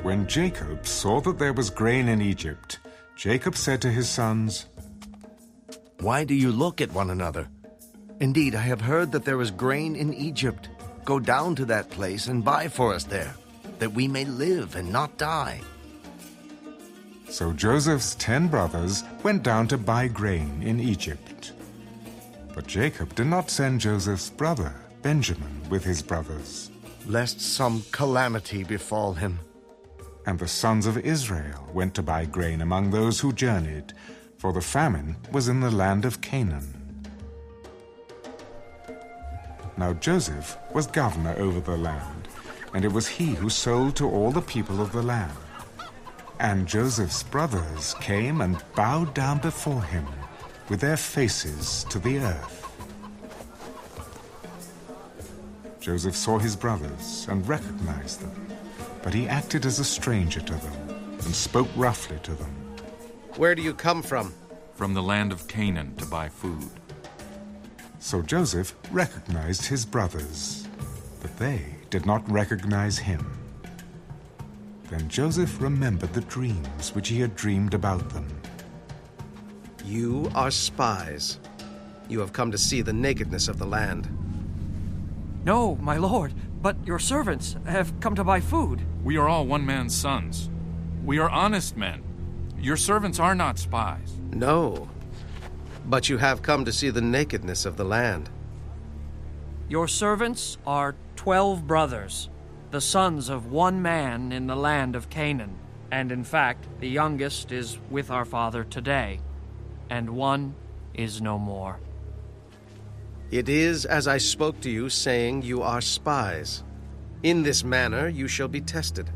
When Jacob saw that there was grain in Egypt, Jacob said to his sons, "Why do you look at one another? Indeed, I have heard that there is grain in Egypt. Go down to that place and buy for us there, that we may live and not die." So Joseph's 10 brothers went down to buy grain in Egypt. But Jacob did not send Joseph's brother, Benjamin, with his brothers. Lest some calamity befall him. And the sons of Israel went to buy grain among those who journeyed, for the famine was in the land of Canaan. Now Joseph was governor over the land, and it was he who sold to all the people of the land. And Joseph's brothers came and bowed down before him, with their faces to the earth. Joseph saw his brothers and recognized them, but he acted as a stranger to them and spoke roughly to them. "Where do you come from?" "From the land of Canaan to buy food." So Joseph recognized his brothers, but they did not recognize him. Then Joseph remembered the dreams which he had dreamed about them. "You are spies. You have come to see the nakedness of the land." "No, my lord, but your servants have come to buy food." "We are all one man's sons. We are honest men. Your servants are not spies." "No, but you have come to see the nakedness of the land." "Your servants are 12 brothers, the sons of one man in the land of Canaan. And in fact, the youngest is with our father today, and one is no more." "It is as I spoke to you, saying you are spies. In this manner you shall be tested.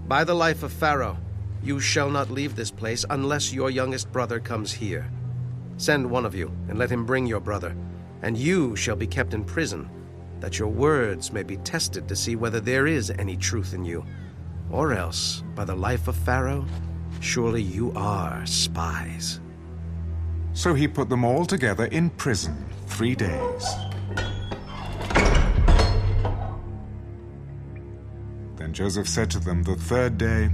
By the life of Pharaoh, you shall not leave this place unless your youngest brother comes here. Send one of you, and let him bring your brother, and you shall be kept in prison, that your words may be tested to see whether there is any truth in you. Or else, by the life of Pharaoh, surely you are spies." So he put them all together in prison 3 days. Then Joseph said to them the 3rd day,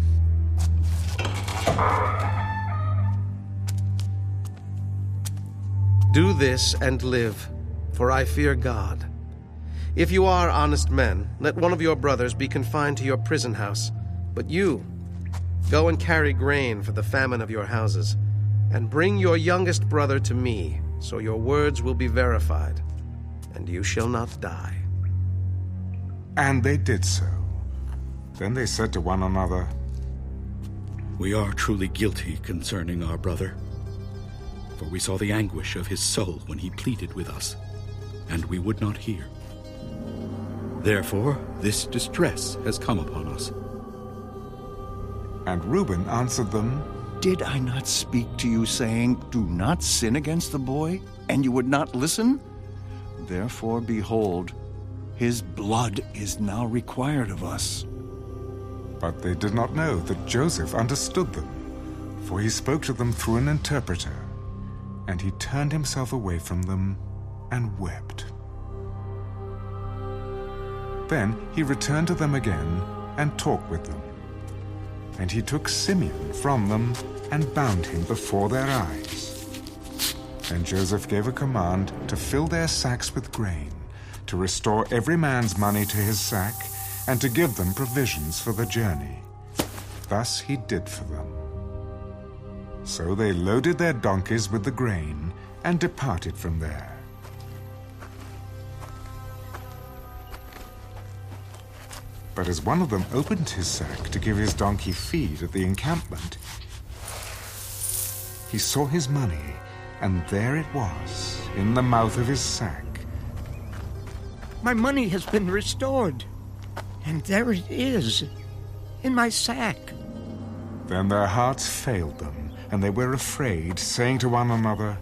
"Do this and live, for I fear God. If you are honest men, let one of your brothers be confined to your prison house. But you, go and carry grain for the famine of your houses, and bring your youngest brother to me, so your words will be verified, and you shall not die." And they did so. Then they said to one another, "We are truly guilty concerning our brother, for we saw the anguish of his soul when he pleaded with us, and we would not hear. Therefore, this distress has come upon us." And Reuben answered them, "Did I not speak to you, saying, 'Do not sin against the boy,' and you would not listen? Therefore, behold, his blood is now required of us." But they did not know that Joseph understood them, for he spoke to them through an interpreter. And he turned himself away from them and wept. Then he returned to them again and talked with them. And he took Simeon from them and bound him before their eyes. Then Joseph gave a command to fill their sacks with grain, to restore every man's money to his sack, and to give them provisions for the journey. Thus he did for them. So they loaded their donkeys with the grain and departed from there. But as one of them opened his sack to give his donkey feed at the encampment, he saw his money, and there it was, in the mouth of his sack. "My money has been restored, and there it is, in my sack." Then their hearts failed them, and they were afraid, saying to one another,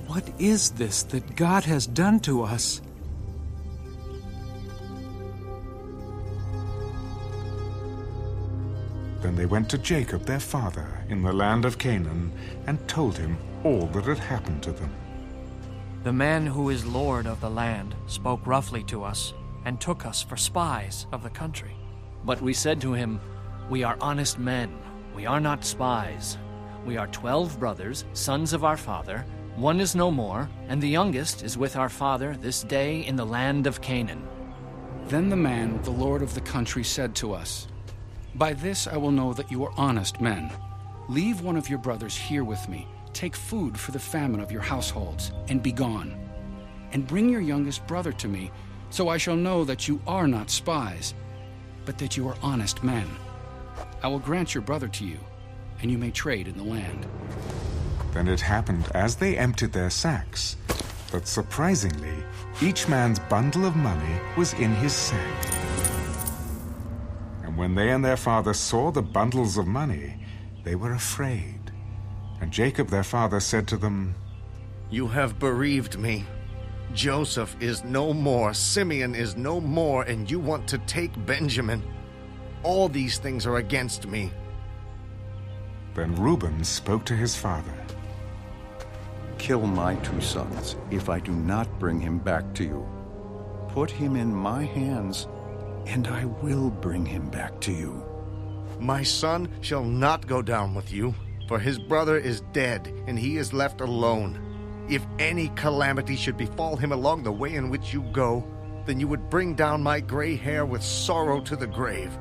"What is this that God has done to us?" Then they went to Jacob their father in the land of Canaan and told him all that had happened to them. The man who is lord of the land spoke roughly to us and took us for spies of the country. But we said to him, "We are honest men. We are not spies. We are 12 brothers, sons of our father. One is no more, and the youngest is with our father this day in the land of Canaan." Then the man, the lord of the country, said to us, "By this I will know that you are honest men. Leave one of your brothers here with me. Take food for the famine of your households, and be gone. And bring your youngest brother to me, so I shall know that you are not spies, but that you are honest men. I will grant your brother to you, and you may trade in the land." Then it happened as they emptied their sacks, that surprisingly, each man's bundle of money was in his sack. And when they and their father saw the bundles of money, they were afraid. And Jacob their father said to them, You have bereaved me. Joseph is no more, Simeon is no more, and you want to take Benjamin. All these things are against me. Then Reuben spoke to his father. Kill my 2 sons if I do not bring him back to you. Put him in my hands, and I will bring him back to you. My son shall not go down with you, for his brother is dead, and he is left alone. If any calamity should befall him along the way in which you go, then you would bring down my gray hair with sorrow to the grave.